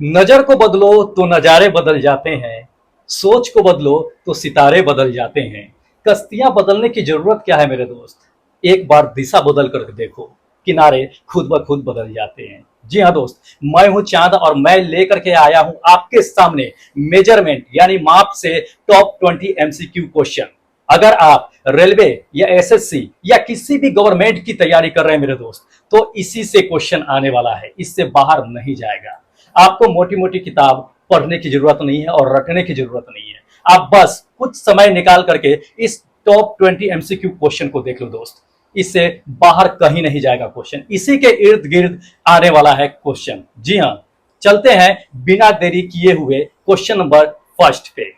नजर को बदलो तो नजारे बदल जाते हैं, सोच को बदलो तो सितारे बदल जाते हैं। कश्तियां बदलने की जरूरत क्या है मेरे दोस्त, एक बार दिशा बदल कर देखो, किनारे खुद ब खुद बदल जाते हैं। जी हाँ दोस्त, मैं हूं चांद और मैं लेकर के आया हूं आपके सामने मेजरमेंट यानी माप से टॉप 20 एमसीक्यू क्वेश्चन। अगर आप रेलवे या एसएससी या किसी भी गवर्नमेंट की तैयारी कर रहे हैं मेरे दोस्त, तो इसी से क्वेश्चन आने वाला है, इससे बाहर नहीं जाएगा। आपको मोटी मोटी किताब पढ़ने की जरूरत नहीं है और रटने की जरूरत नहीं है। आप बस कुछ समय निकाल करके इस टॉप 20 एमसीक्यू क्वेश्चन को देख लो दोस्त, इससे बाहर कहीं नहीं जाएगा क्वेश्चन, इसी के इर्द गिर्द आने वाला है क्वेश्चन। जी हाँ, चलते हैं बिना देरी किए हुए क्वेश्चन नंबर फर्स्ट पे।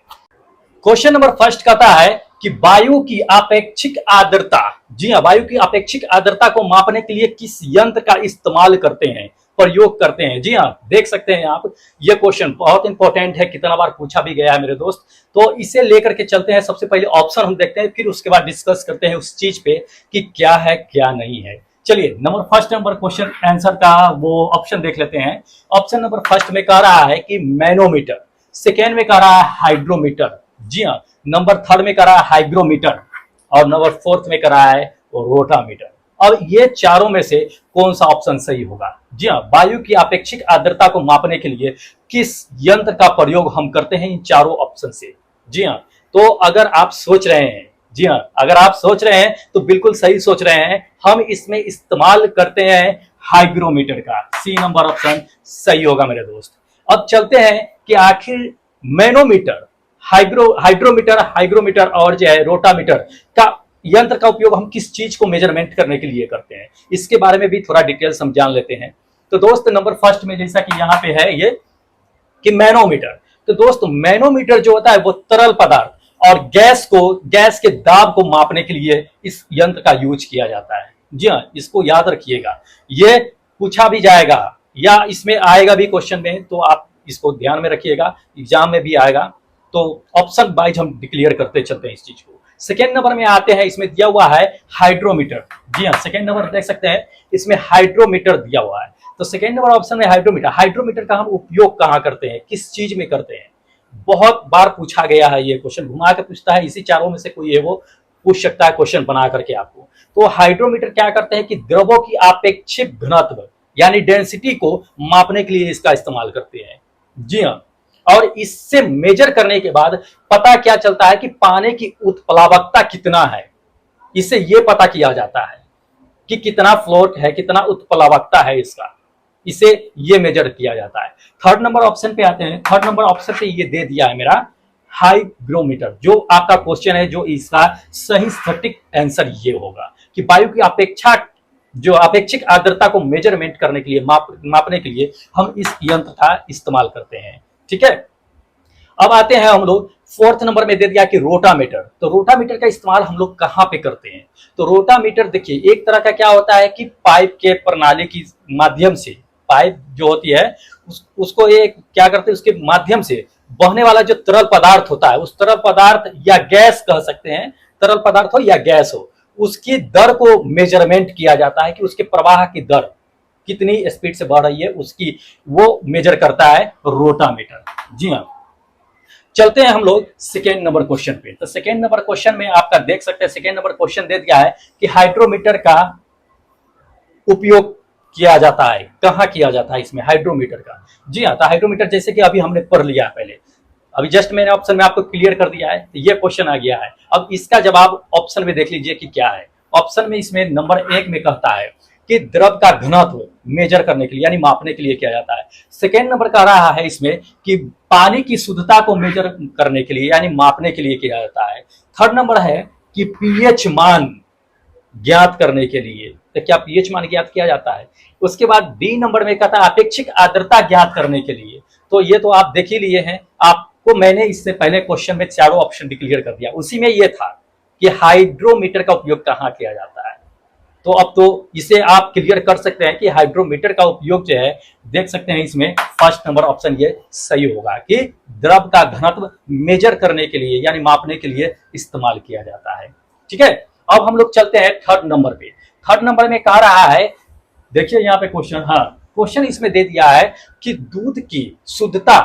क्वेश्चन नंबर फर्स्ट कहता है कि वायु की अपेक्षिक आर्द्रता, जी हाँ, वायु की अपेक्षिक आर्द्रता को मापने के लिए किस यंत्र का इस्तेमाल करते हैं, प्रयोग करते हैं। जी हाँ, देख सकते हैं आप, ये क्वेश्चन बहुत इंपॉर्टेंट है, कितना बार पूछा भी गया है मेरे दोस्त। तो इसे लेकर के चलते हैं, सबसे पहले ऑप्शन हम देखते हैं, फिर उसके बाद डिस्कस करते हैं उस चीज पे कि क्या है क्या नहीं है। चलिए फर्स्ट नंबर क्वेश्चन आंसर का वो ऑप्शन देख लेते हैं। ऑप्शन नंबर फर्स्ट में कह रहा है कि मैनोमीटर, सेकेंड में कह रहा है हाइड्रोमीटर, जी हाँ, नंबर थर्ड में कह रहा है हाइग्रोमीटर और नंबर फोर्थ में कह रहा है रोटामीटर। अब ये चारों में से कौन सा ऑप्शन सही होगा। जी हाँ, वायु की अपेक्षिक आर्द्रता को मापने के लिए किस यंत्र का प्रयोग हम करते हैं इन चारों ऑप्शन से। जी हाँ, तो अगर आप सोच रहे हैं, जी हाँ, अगर आप सोच रहे हैं तो बिल्कुल सही सोच रहे हैं, हम इसमें इस्तेमाल करते हैं हाइग्रोमीटर का। सी नंबर ऑप्शन सही होगा मेरे दोस्त। अब चलते हैं कि आखिर मैनोमीटर, हाइड्रोमीटर, हाइग्रोमीटर और जो है रोटामीटर का यंत्र का उपयोग हम किस चीज को मेजरमेंट करने के लिए करते हैं, इसके बारे में भी थोड़ा डिटेल्स हम जान लेते हैं। तो दोस्त नंबर फर्स्ट में जैसा कि यहाँ पे है ये कि मैनोमीटर, तो दोस्त मैनोमीटर जो होता है वो तरल पदार्थ और गैस के दाब को मापने के लिए इस यंत्र का यूज किया जाता है। जी हाँ, इसको याद रखिएगा, ये पूछा भी जाएगा या इसमें आएगा भी क्वेश्चन में, तो आप इसको ध्यान में रखिएगा, एग्जाम में भी आएगा। तो ऑप्शन वाइज हम डिक्लेयर करते चलते हैं इस चीज को। सेकेंड नंबर में आते हैं, इसमें दिया हुआ है हाइड्रोमीटर। जी हाँ, सेकेंड नंबर देख सकते हैं, इसमें हाइड्रोमीटर दिया हुआ है। तो सेकेंड नंबर ऑप्शन में हाइड्रोमीटर, हाइड्रोमीटर का हम उपयोग कहाँ करते हैं, किस चीज में करते हैं, बहुत बार पूछा गया है ये क्वेश्चन, घुमा के पूछता है, इसी चारों में से कोई है वो पूछ सकता है क्वेश्चन बना करके आपको। तो हाइड्रोमीटर क्या करते हैं कि द्रवों की आपेक्षिक घनत्व यानी डेंसिटी को मापने के लिए इसका इस्तेमाल करते हैं। जी हाँ, और इससे मेजर करने के बाद पता क्या चलता है कि पानी की उत्प्लावकता कितना है, इससे यह पता किया जाता है कि कितना फ्लोट है, कितना उत्प्लावकता है इसका, इसे ये मेजर किया जाता है। थर्ड नंबर ऑप्शन पे आते हैं। थर्ड नंबर ऑप्शन पे ये दे दिया है मेरा हाइग्रोमीटर, जो आपका क्वेश्चन है, जो इसका सही सटीक आंसर ये होगा कि वायु की अपेक्षा जो अपेक्षिक आर्द्रता को मेजरमेंट करने के लिए मापने के लिए हम इस यंत्र का इस्तेमाल करते हैं। ठीक है, अब आते हैं हम लोग फोर्थ नंबर में दे दिया कि रोटामीटर। तो रोटामीटर का इस्तेमाल हम लोग कहां पे करते हैं। तो रोटामीटर देखिए, एक तरह का क्या होता है कि पाइप के प्रणाली की माध्यम से, पाइप जो होती है उसको ये क्या करते हैं, उसके माध्यम से बहने वाला जो तरल पदार्थ होता है, उस तरल पदार्थ या गैस कह सकते हैं, तरल पदार्थ हो या गैस हो, उसकी दर को मेजरमेंट किया जाता है कि उसके प्रवाह की दर कितनी स्पीड से बढ़ रही है, उसकी वो मेजर करता है रोटामीटर। जी हाँ, चलते हैं हम लोग सेकेंड नंबर क्वेश्चन पे। तो सेकेंड नंबर क्वेश्चन में आपका देख सकते हैं, सेकेंड नंबर क्वेश्चन दे दिया है कि हाइड्रोमीटर का उपयोग किया जाता है, कहां किया जाता है इसमें हाइड्रोमीटर का। जी हाँ, तो हाइड्रोमीटर जैसे कि अभी हमने पढ़ लिया है पहले, अभी जस्ट मैंने ऑप्शन में आपको क्लियर कर दिया है, तो ये क्वेश्चन आ गया है। अब इसका जवाब ऑप्शन में देख लीजिए कि क्या है। ऑप्शन में इसमें नंबर एक में कहता है कि द्रव का घनत्व मेजर करने के लिए यानी मापने के लिए किया जाता है। सेकेंड नंबर कह रहा है इसमें कि पानी की शुद्धता को मेजर करने के लिए यानी मापने के लिए किया जाता है। थर्ड नंबर है कि पीएच मान ज्ञात करने के लिए, तो क्या पीएच मान ज्ञात किया जाता है। उसके बाद डी नंबर में कहता है अपेक्षिक आर्द्रता ज्ञात करने के लिए। तो ये तो आप देख ही लिए हैं, आपको मैंने इससे पहले क्वेश्चन में चारों ऑप्शन डिक्लेयर कर दिया, उसी में ये था कि हाइड्रोमीटर का उपयोग कहाँ किया जाता है। तो अब तो इसे आप क्लियर कर सकते हैं कि हाइड्रोमीटर का उपयोग जो है, देख सकते हैं इसमें फर्स्ट नंबर ऑप्शन ये सही होगा कि द्रव का घनत्व मेजर करने के लिए यानी मापने के लिए इस्तेमाल किया जाता है। ठीक है, अब हम लोग चलते हैं थर्ड नंबर पे। थर्ड नंबर में कह रहा है, देखिए यहाँ पे क्वेश्चन, हाँ, क्वेश्चन इसमें दे दिया है कि दूध की शुद्धता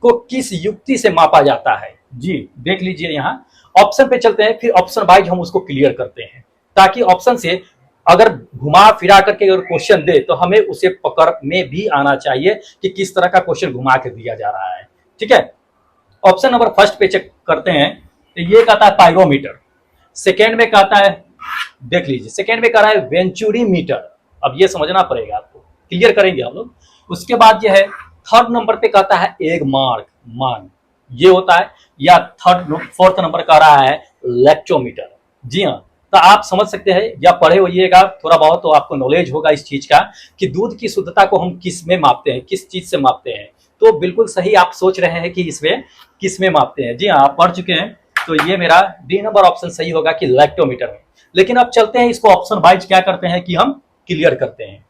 को किस युक्ति से मापा जाता है। जी देख लीजिए, यहाँ ऑप्शन पे चलते हैं, फिर ऑप्शन वाइज हम उसको क्लियर करते हैं, ताकि ऑप्शन से अगर घुमा फिरा करके अगर क्वेश्चन दे तो हमें उसे पकड़ में भी आना चाहिए कि किस तरह का क्वेश्चन घुमा के दिया जा रहा है। ठीक है, ऑप्शन नंबर फर्स्ट पे चेक करते हैं, तो ये कहता है पायरोमीटर। सेकेंड में कहता है, देख लीजिए सेकेंड में कह रहा है वेंचुरी मीटर। अब ये समझना पड़ेगा आपको, क्लियर करेंगे हम लोग। उसके बाद ये है थर्ड नंबर पे कहता है एग मार्क, मान ये होता है, या फोर्थ नंबर कह रहा है लैक्टोमीटर। जी हाँ, तो आप समझ सकते हैं या पढ़े होइएगा थोड़ा बहुत, तो आपको नॉलेज होगा इस चीज का कि दूध की शुद्धता को हम किस में मापते हैं, किस चीज से मापते हैं। तो बिल्कुल सही आप सोच रहे हैं कि इसमें किस में मापते हैं। जी हाँ, आप पढ़ चुके हैं, तो ये मेरा डी नंबर ऑप्शन सही होगा कि लैक्टोमीटर में। लेकिन अब चलते हैं इसको ऑप्शन वाइज क्या करते हैं कि हम क्लियर करते हैं।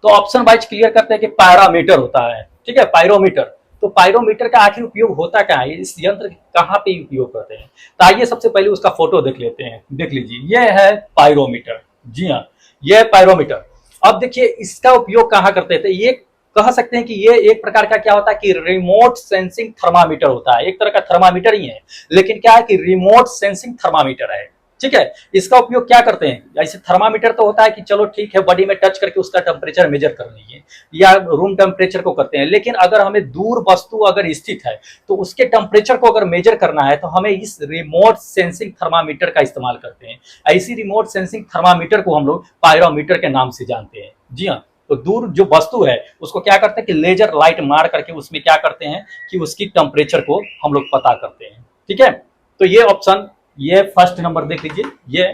तो ऑप्शन वाइज क्लियर करते हैं कि पैरामीटर होता है। ठीक है, पायरोमीटर। तो पायरोमीटर का आखिर उपयोग होता क्या है, इस यंत्र कहाँ पे उपयोग करते हैं। तो आइए सबसे पहले उसका फोटो देख लेते हैं। देख लीजिए, यह है पायरोमीटर। जी हाँ, यह है पायरोमीटर। अब देखिए इसका उपयोग कहाँ करते थे, ये कह सकते हैं कि ये एक प्रकार का क्या होता है कि रिमोट सेंसिंग थर्मामीटर होता है। एक तरह का थर्मामीटर ही है, लेकिन क्या है कि रिमोट सेंसिंग थर्मामीटर है। ठीक है, इसका उपयोग क्या करते हैं, ऐसे थर्मामीटर तो होता है कि चलो ठीक है बॉडी में टच करके उसका टेम्परेचर मेजर कर लीजिए, या रूम टेम्परेचर को करते हैं। लेकिन अगर हमें दूर वस्तु अगर स्थित है तो उसके टेम्परेचर को अगर मेजर करना है तो हमें इस रिमोट सेंसिंग थर्मामीटर का इस्तेमाल करते हैं। ऐसी रिमोट सेंसिंग थर्मामीटर को हम लोग पायरोमीटर के नाम से जानते हैं। जी हाँ, तो दूर जो वस्तु है उसको क्या करते हैं कि लेजर लाइट मार करके उसमें क्या करते हैं कि उसकी टेम्परेचर को हम लोग पता करते हैं। ठीक है, तो ये ऑप्शन, ये फर्स्ट नंबर देख लीजिए। ये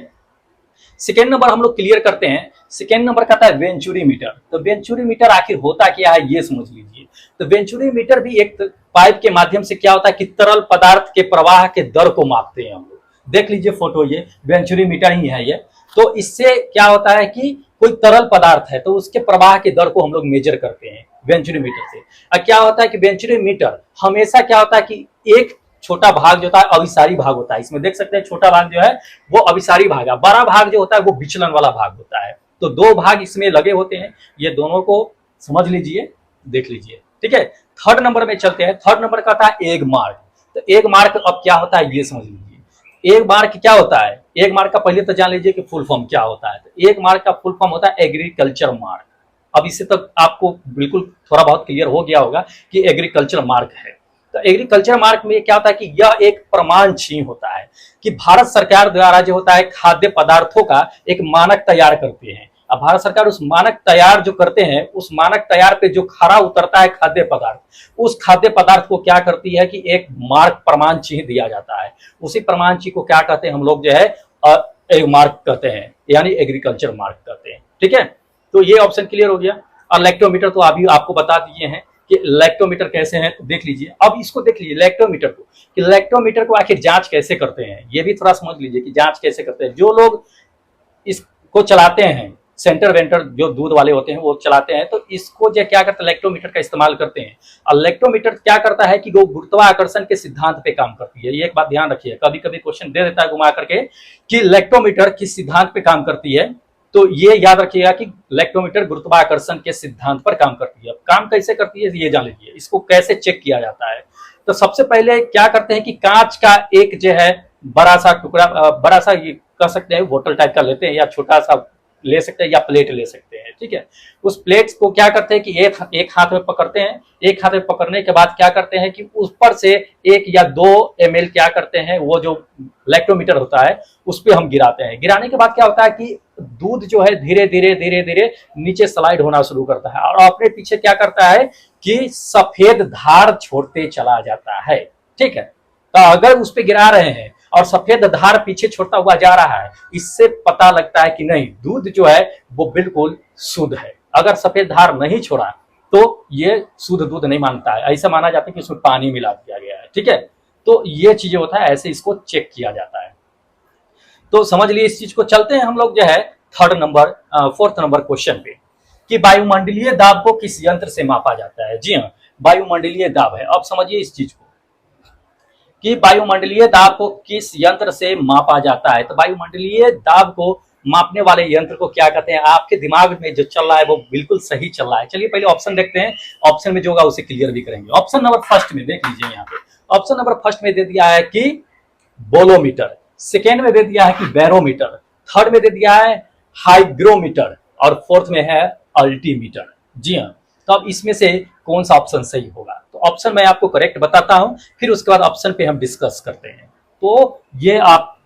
सेकेंड नंबर हम लोग क्लियर करते हैं। सेकेंड नंबर कहता है वेंचुरी मीटर। तो वेंचुरी मीटर आखिर होता क्या है ये समझ लीजिए। तो वेंचुरी मीटर भी एक पाइप के माध्यम से क्या होता है कि तरल पदार्थ के प्रवाह के दर को मापते हैं हम लोग। देख लीजिए फोटो, ये वेंचुरी मीटर ही है ये। तो इससे क्या होता है कि कोई तरल पदार्थ है तो उसके प्रवाह के दर को हम लोग मेजर करते हैं वेंचुरी मीटर से। अब क्या होता है कि वेंचुरी मीटर हमेशा क्या होता है कि एक छोटा भाग जो होता है अभिसारी भाग होता है। इसमें देख सकते हैं छोटा भाग जो है वो अभिसारी भाग है, बड़ा भाग जो होता है वो विचलन वाला भाग होता है। तो दो भाग इसमें लगे होते हैं, ये दोनों को समझ लीजिए, देख लीजिए। ठीक है, थर्ड नंबर में चलते हैं। थर्ड नंबर का था एग मार्क। तो एग मार्क अब क्या होता है ये समझ लीजिए। एग मार्क क्या होता है, एग मार्क का पहले तो जान लीजिए कि फुल फॉर्म क्या होता है। तो एग मार्क का फुल फॉर्म होता है एग्रीकल्चर मार्क। अब इससे तक आपको बिल्कुल थोड़ा बहुत क्लियर हो गया होगा कि एग्रीकल्चर मार्क है। तो एग्रीकल्चर मार्क में क्या होता है कि यह एक प्रमाण चिन्ह होता है कि भारत सरकार द्वारा जो होता है खाद्य पदार्थों का एक मानक तैयार करते हैं। अब भारत सरकार उस मानक तैयार जो करते हैं, उस मानक तैयार पे जो खरा उतरता है खाद्य पदार्थ, उस खाद्य पदार्थ को क्या करती है कि एक मार्क प्रमाण चिन्ह दिया जाता है। उसी प्रमाण चिन्ह को क्या कहते हैं हम लोग जो है एग मार्क कहते हैं, यानी एग्रीकल्चर मार्क कहते हैं। ठीक है, तो ये ऑप्शन क्लियर हो गया। और लैक्टोमीटर तो अभी आपको बता दिए हैं कि लैक्टोमीटर कैसे हैं, तो देख लीजिए। अब इसको देख लीजिए लैक्टोमीटर को, कि लैक्टोमीटर को आखिर जांच कैसे करते हैं, ये भी थोड़ा समझ लीजिए कि जांच कैसे करते हैं। जो लोग इसको चलाते हैं, सेंटर वेंटर जो दूध वाले होते हैं वो चलाते हैं, तो इसको जो क्या करते हैं लैक्टोमीटर का इस्तेमाल करते हैं। और लैक्टोमीटर क्या करता है कि वो गुरुत्वाकर्षण के सिद्धांत पे काम करती है। ये एक बात ध्यान रखिए, कभी कभी क्वेश्चन दे देता है घुमा करके कि लैक्टोमीटर किस सिद्धांत पे काम करती है, तो ये याद रखिएगा कि लैक्टोमीटर गुरुत्वाकर्षण के सिद्धांत पर काम करती है। काम कैसे करती है ये जान लीजिए। इसको कैसे चेक किया जाता है, तो सबसे पहले क्या करते हैं कि कांच का एक जो है बड़ा सा टुकड़ा, बड़ा सा ये कह सकते हैं बोतल टाइप का लेते हैं, या छोटा सा ले सकते हैं, या प्लेट ले सकते हैं। ठीक है, उस प्लेट को क्या करते हैं कि एक हाथ में पकड़ते हैं। एक हाथ में पकड़ने के बाद क्या करते हैं कि उस पर से 1 या 2 ml क्या करते हैं, वो जो लैक्टोमीटर होता है उस पर हम गिराते हैं। गिराने के बाद क्या होता है कि दूध जो है धीरे धीरे धीरे धीरे नीचे स्लाइड होना शुरू करता है, और अपने पीछे क्या करता है कि सफेद धार छोड़ते चला जाता है। ठीक है, तो अगर उस पर गिरा रहे हैं और सफेद धार पीछे छोड़ता हुआ जा रहा है, इससे पता लगता है कि नहीं दूध जो है वो बिल्कुल शुद्ध है। अगर सफेद धार नहीं छोड़ा तो ये शुद्ध दूध नहीं मानता है, ऐसा माना जाता है कि उसमें पानी मिला दिया गया है। ठीक है, तो ये चीजें होता है, ऐसे इसको चेक किया जाता है। तो समझ लिए इस चीज को। चलते हैं हम लोग जो है फोर्थ नंबर क्वेश्चन पे, कि वायुमंडलीय दाब को किस यंत्र से मापा जाता है। जी हाँ, वायुमंडलीय दाब है। अब समझिए इस चीज को कि वायुमंडलीय दाब को किस यंत्र से मापा जाता है। तो वायुमंडलीय दाब को मापने वाले यंत्र को क्या कहते हैं, आपके दिमाग में जो चल रहा है वो बिल्कुल सही चल रहा है। चलिए पहले ऑप्शन देखते हैं, ऑप्शन में जो होगा उसे क्लियर भी करेंगे। ऑप्शन नंबर फर्स्ट में देख लीजिए, यहाँ पे ऑप्शन नंबर फर्स्ट में दे दिया है कि बोलोमीटर, सेकेंड में दे दिया है कि बैरोमीटर, थर्ड में दे दिया है हाइग्रोमीटर और फोर्थ में है अल्टीमीटर। जी हाँ, तो अब इसमें से कौन सा ऑप्शन सही होगा? तो ऑप्शन मैं आपको करेक्ट बताता हूं, फिर उसके बाद ऑप्शन पे हम डिस्कस करते हैं। तो ये आप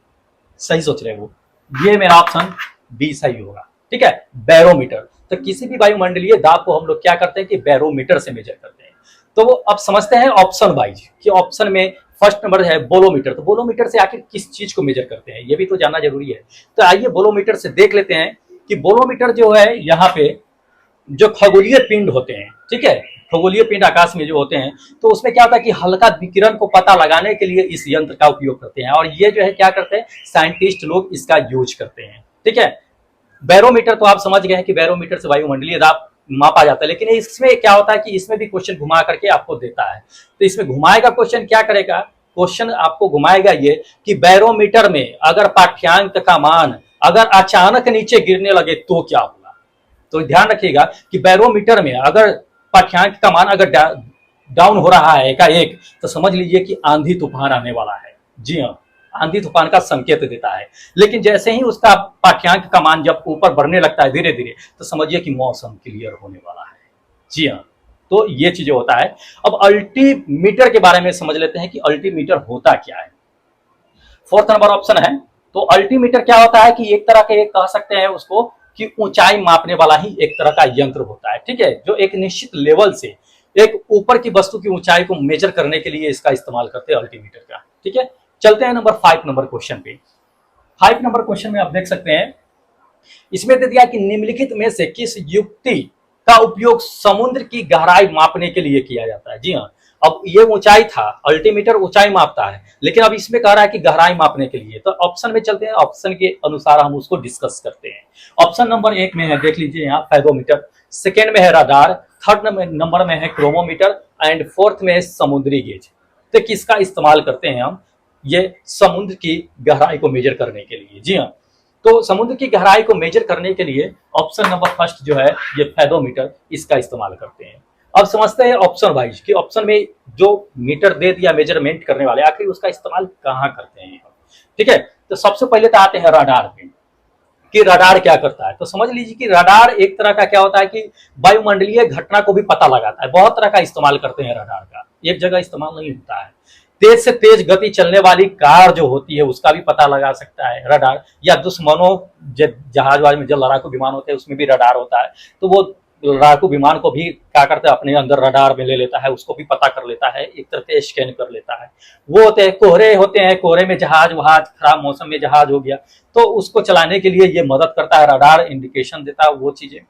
सही सोच रहे हो, ये मेरा ऑप्शन बी सही होगा। ठीक है, बैरोमीटर। तो किसी भी वायुमंडलीय दाब को हम लोग क्या करते हैं कि बैरोमीटर से मेजर करते हैं। तो वो अब समझते हैं ऑप्शन वाइज कि ऑप्शन में फर्स्ट नंबर है बोलोमीटर, तो बोलोमीटर से आखिर किस चीज को मेजर करते हैं ये भी तो जानना जरूरी है। तो आइए बोलोमीटर से देख लेते हैं कि बोलोमीटर जो है यहाँ पे जो खगोलीय पिंड होते हैं, ठीक है, खगोलीय पिंड आकाश में जो होते हैं, तो उसमें क्या होता है कि हल्का विकिरण को पता लगाने के लिए इस यंत्र का उपयोग करते हैं, और ये जो है क्या करते हैं, साइंटिस्ट लोग इसका यूज करते हैं। ठीक है, बैरोमीटर तो आप समझ गए हैं कि बैरोमीटर से वायुमंडलीय दाब मापा जाता है, लेकिन इसमें क्या होता है कि इसमें भी क्वेश्चन घुमा करके आपको देता है। तो इसमें घुमाएगा क्वेश्चन, क्या करेगा क्वेश्चन, आपको घुमाएगा ये कि बैरोमीटर में अगर पाठ्यांक का मान अगर अचानक नीचे गिरने लगे तो क्या होगा। तो ध्यान रखिएगा कि बैरोमीटर में अगर पाठ्यांक का मान अगर डाउन हो रहा है एकाएक, तो समझ लीजिए कि आंधी तूफान आने वाला है। जी हाँ, आंधी तूफान का संकेत देता है। लेकिन जैसे ही उसका पाठ्यांक का मान जब ऊपर बढ़ने लगता है धीरे धीरे, तो समझिए कि मौसम क्लियर होने वाला है। जी हाँ, तो ये चीजें होता है। अब अल्टीमीटर के बारे में समझ लेते हैं कि अल्टीमीटर होता क्या है। फोर्थ नंबर ऑप्शन है। तो अल्टीमीटर क्या होता है कि एक तरह के, एक कह सकते हैं उसको कि ऊंचाई मापने वाला ही एक तरह का यंत्र होता है। ठीक है, जो एक निश्चित लेवल से एक ऊपर की वस्तु की ऊंचाई को मेजर करने के लिए इसका इस्तेमाल करते हैं अल्टीमीटर का। ठीक है, चलते हैं नंबर 5 नंबर क्वेश्चन पे। 5 नंबर क्वेश्चन में आप देख सकते हैं, इसमें दे दिया कि निम्नलिखित में से किस युक्ति का उपयोग समुद्र की गहराई मापने के लिए किया जाता है। जी हाँ, अब ये ऊंचाई था, अल्टीमीटर ऊंचाई मापता है, लेकिन अब इसमें कह रहा है कि गहराई मापने के लिए। तो ऑप्शन में चलते हैं, ऑप्शन के अनुसार हम उसको डिस्कस करते हैं। ऑप्शन नंबर 1 में है, देख लीजिए यहाँ, फैगोमीटर, सेकेंड में है रडार, थर्ड नंबर में है क्रोमोमीटर एंड फोर्थ में है समुद्री गेज। तो किसका इस्तेमाल करते हैं हम ये समुद्र की गहराई को मेजर करने के लिए। जी हाँ, तो समुद्र की गहराई को मेजर करने के लिए ऑप्शन नंबर फर्स्ट जो है ये फैगोमीटर, इसका इस्तेमाल करते हैं। अब समझते हैं ऑप्शन वाइज कि ऑप्शन में जो मीटर दे दिया मेजरमेंट करने वाले, आखिर उसका इस्तेमाल कहाँ करते हैं। ठीक है, तो सबसे पहले तो आते हैं रडार पे कि रडार क्या करता है। तो समझ लीजिए कि रडार एक तरह का क्या होता है कि वायुमंडलीय घटना को भी पता लगाता है। बहुत तरह का इस्तेमाल करते हैं रडार का, एक जगह इस्तेमाल नहीं होता है। तेज से तेज गति चलने वाली कार जो होती है उसका भी पता लगा सकता है रडार, या दुश्मनों जहाज में जो लड़ाकू विमान होते हैं उसमें भी रडार होता है। तो वो लड़ाकू विमान को भी क्या करता है, अपने अंदर रडार में ले लेता है, उसको भी पता कर लेता है, एक तरह से स्कैन कर लेता है। वो होते हैं कोहरे, होते हैं कोहरे में जहाज वहाज, खराब मौसम में जहाज हो गया तो उसको चलाने के लिए ये मदद करता है, रडार इंडिकेशन देता है वो चीजें।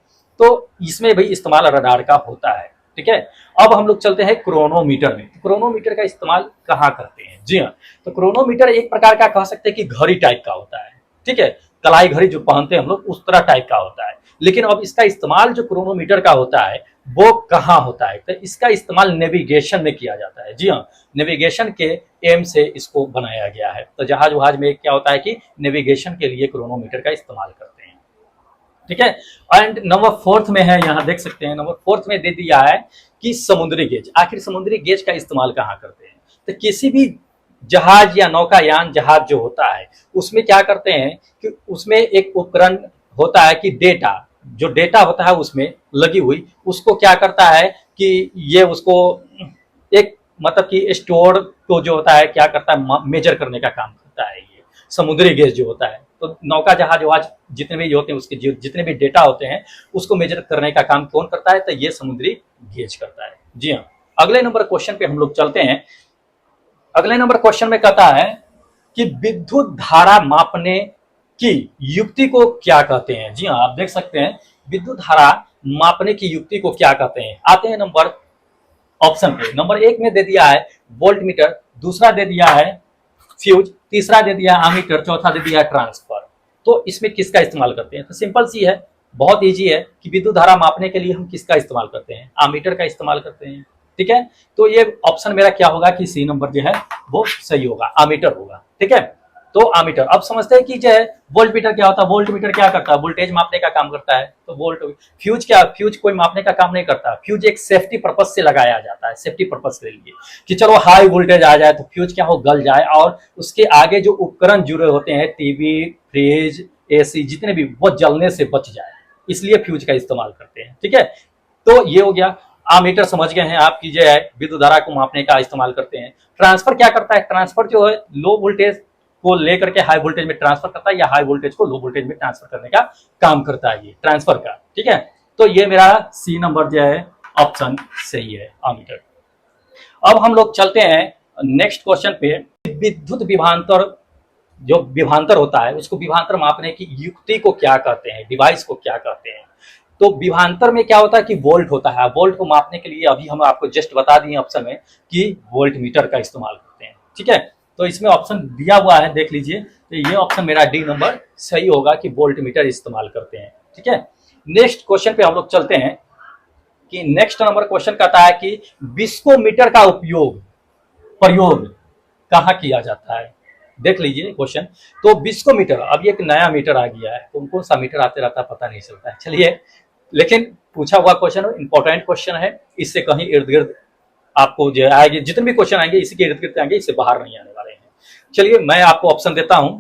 तो इसमें भी इस्तेमाल रडार का होता है। ठीक है, अब हम लोग चलते हैं क्रोनोमीटर में। तो क्रोनोमीटर का इस्तेमाल कहाँ करते हैं। जी हाँ, तो क्रोनोमीटर एक प्रकार का कह सकते हैं कि घड़ी टाइप का होता है। ठीक है, कलाई घड़ी जो पहनते हैं हम लोग उस तरह टाइप का होता है। लेकिन अब इसका इस्तेमाल जो क्रोनोमीटर का होता है वो कहाँ होता है, तो इसका इस्तेमाल नेविगेशन में किया जाता है। जी हाँ, नेविगेशन के एम से इसको बनाया गया है। तो जहाज वहाज में क्या होता है कि नेविगेशन के लिए क्रोनोमीटर का इस्तेमाल करते हैं। ठीक है, एंड नंबर फोर्थ में है, यहाँ देख सकते हैं नंबर फोर्थ में दे दिया है कि समुद्री गेज। आखिर समुद्री गेज का इस्तेमाल कहाँ करते हैं, तो किसी भी जहाज या नौकायान जहाज जो होता है उसमें क्या करते हैं कि उसमें एक उपकरण होता है कि डेटा, जो डेटा होता है उसमें लगी हुई, उसको क्या करता है कि ये उसको एक मतलब कि स्टोर को जो होता है क्या करता है, मेजर करने का काम करता है ये समुद्री गेज जो होता है। तो नौका जहाज वहाज जितने भी होते हैं उसके जितने भी डेटा होते हैं उसको मेजर करने का काम कौन करता है, तो ये समुद्री गेज करता है। जी हाँ, अगले नंबर क्वेश्चन पे हम लोग चलते हैं। अगले नंबर क्वेश्चन में कहता है कि विद्युत धारा मापने की युक्ति को क्या कहते हैं। जी हाँ, आप देख सकते हैं विद्युत धारा मापने की युक्ति को क्या कहते हैं। आते हैं नंबर ऑप्शन पे। नंबर 1 में दे दिया है वोल्टमीटर, दूसरा दे दिया है फ्यूज, तीसरा दे दिया आमीटर, चौथा दे दिया ट्रांसफर। तो इसमें किसका इस्तेमाल करते हैं, तो सिंपल सी है, बहुत इजी है कि विद्युत धारा मापने के लिए हम किसका इस्तेमाल करते हैं, आमीटर का इस्तेमाल करते हैं। ठीक है, तो ये ऑप्शन मेरा क्या होगा कि सी नंबर जो है वो सही होगा, आमीटर होगा। ठीक है, तो आमीटर। अब समझते हैं कि जो है वोल्ट मीटर क्या होता है। वोल्ट मीटर क्या करता है, वोल्टेज मापने का काम करता है। तो वोल्ट फ्यूज क्या, फ्यूज कोई मापने का काम नहीं करता। फ्यूज एक सेफ्टी पर्पज से लगाया जाता है, सेफ्टी पर्पज के लिए कि चलो हाई वोल्टेज आ जाए तो फ्यूज क्या हो, गल जाए और उसके आगे जो उपकरण जुड़े होते हैं, टीवी, फ्रिज, एसी जितने भी, वो जलने से बच जाए, इसलिए फ्यूज का इस्तेमाल करते हैं। ठीक है, तो ये हो गया। आमीटर समझ गए हैं आप, की जो है विद्युत धारा को मापने का इस्तेमाल करते हैं। ट्रांसफर क्या करता है, ट्रांसफर जो है लो वोल्टेज को लेकर के हाई वोल्टेज में ट्रांसफर करता है, या हाई वोल्टेज को लो वोल्टेज में ट्रांसफर करने का काम करता है, ये ट्रांसफर का। ठीक है, तो ये मेरा सी नंबर जो है ऑप्शन सही है, आमीटर। अब हम लोग चलते हैं नेक्स्ट क्वेश्चन पे। विद्युत विभवांतर, जो विभवांतर होता है उसको विभवांतर मापने की युक्ति को क्या कहते हैं, डिवाइस को क्या कहते हैं। तो विभवांतर में क्या होता है कि वोल्ट होता है। वोल्ट को मापने के लिए अभी हम आपको जस्ट बता दिए ऑप्शन में कि वोल्ट मीटर का इस्तेमाल करते हैं। ठीक है, तो इसमें ऑप्शन दिया हुआ है, देख लीजिए। तो ये ऑप्शन मेरा डी नंबर सही होगा कि वोल्ट मीटर इस्तेमाल करते हैं। ठीक है, नेक्स्ट क्वेश्चन पे हम लोग चलते हैं कि नेक्स्ट नंबर क्वेश्चन कहता है कि विस्कोमीटर का प्रयोग कहाँ किया जाता है। देख लीजिए क्वेश्चन। तो विस्कोमीटर, अब ये एक नया मीटर आ गया है, कौन कौन सा मीटर आते रहता है पता नहीं चलता है। चलिए, लेकिन पूछा हुआ क्वेश्चन इंपॉर्टेंट क्वेश्चन है, इससे कहीं इर्द गिर्द आपको जो आएंगे, जितने भी क्वेश्चन आएंगे इसी के इर्द गिर्द आएंगे, इससे बाहर नहीं आने वाले हैं। चलिए, मैं आपको ऑप्शन देता हूं।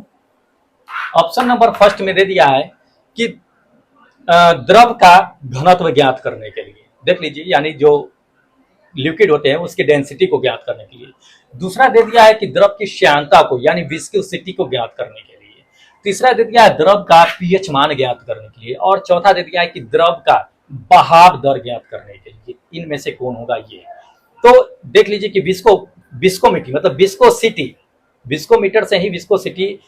ऑप्शन नंबर फर्स्ट में दे दिया है कि द्रव का घनत्व ज्ञात करने के लिए। देख लीजिए, यानी जो लिक्विड होते हैं उसकी डेंसिटी को ज्ञात करने के लिए। दूसरा दे दिया है कि द्रव की श्यानता को, यानी विस्कोसिटी को ज्ञात करने के लिए। तीसरा दे दिया है द्रव का पीएच मान ज्ञात करने के लिए। और चौथा दे दिया है कि द्रव का बहाव दर ज्ञात करने के लिए। इनमें से कौन होगा ये। तो देख लीजिए कि विस्कोमीटर मतलब विस्कोसिटी, विस्कोमीटर से ही विस्कोसिटी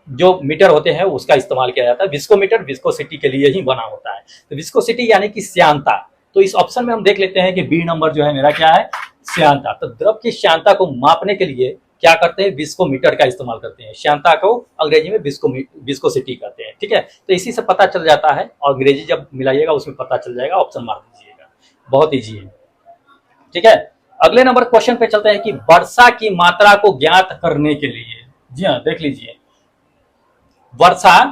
जो मीटर होते हैं उसका इस्तेमाल किया जाता है। विस्कोमीटर विस्कोसिटी के लिए ही बना होता है। तो विस्कोसिटी यानी कि श्यानता। तो इस ऑप्शन में हम देख लेते हैं कि बी नंबर जो है मेरा क्या है, श्यानता। तो द्रव की श्यानता को मापने के लिए क्या करते हैं, विस्कोमीटर का इस्तेमाल करते हैं। श्यानता को अंग्रेजी में विस्कोसिटी कहते हैं। ठीक है, तो इसी से पता चल जाता है, और अंग्रेजी जब मिलाइएगा उसमें पता चल जाएगा, ऑप्शन मार दीजिएगा, बहुत ईजी है। ठीक है, अगले नंबर क्वेश्चन पे चलते हैं कि वर्षा की मात्रा को ज्ञात करने के लिए। जी हाँ, देख लीजिए, वर्षा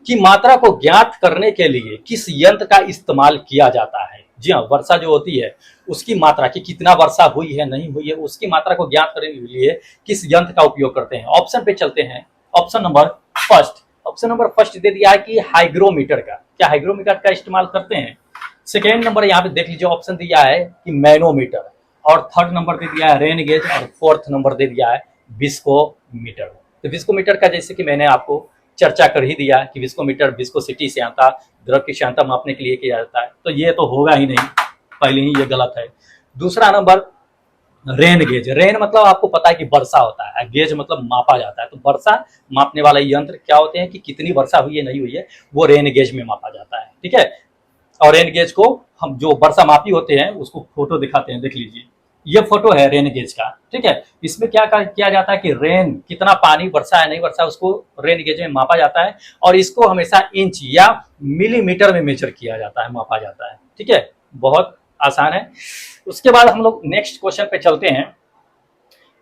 की मात्रा को ज्ञात करने के लिए किस यंत्र का इस्तेमाल किया जाता है। जी हाँ, वर्षा जो होती है उसकी मात्रा की, कितना वर्षा हुई है नहीं हुई है, उसकी मात्रा को ज्ञात करने के लिए किस यंत्र का उपयोग करते हैं। ऑप्शन पे चलते हैं। ऑप्शन नंबर फर्स्ट दे दिया है कि हाइग्रोमीटर का। क्या हाइग्रोमीटर का इस्तेमाल करते हैं। सेकेंड नंबर यहाँ पे देख लीजिए ऑप्शन दिया है कि मैनोमीटर। और थर्ड नंबर दे दिया है रेन गेज। और फोर्थ नंबर दे दिया है विस्कोमीटर। तो विस्कोमीटर का जैसे कि मैंने आपको चर्चा कर ही दिया कि विस्कोमीटर विस्कोसिटी श्यानता, द्रव की श्यानता मापने के लिए किया जाता है। तो ये तो होगा ही नहीं, पहले ही ये गलत है। दूसरा नंबर रेन गेज। रेन मतलब आपको पता है कि वर्षा होता है, गेज मतलब मापा जाता है। तो वर्षा मापने वाला यंत्र क्या होते हैं कि कितनी वर्षा हुई है नहीं हुई है, वो रेन गेज में मापा जाता है। ठीक है, और रेन गेज को हम जो वर्षा मापी होते हैं उसको फोटो दिखाते हैं, देख लीजिए, ये फोटो है रेन गेज का। ठीक है, इसमें क्या किया जाता है कि रेन कितना पानी वर्षा है नहीं वर्षा, उसको रेन गेज में मापा जाता है, और इसको हमेशा इंच या मिलीमीटर में मेजर किया जाता है, मापा जाता है। ठीक है, बहुत आसान है। उसके बाद हम लोग नेक्स्ट क्वेश्चन पे चलते हैं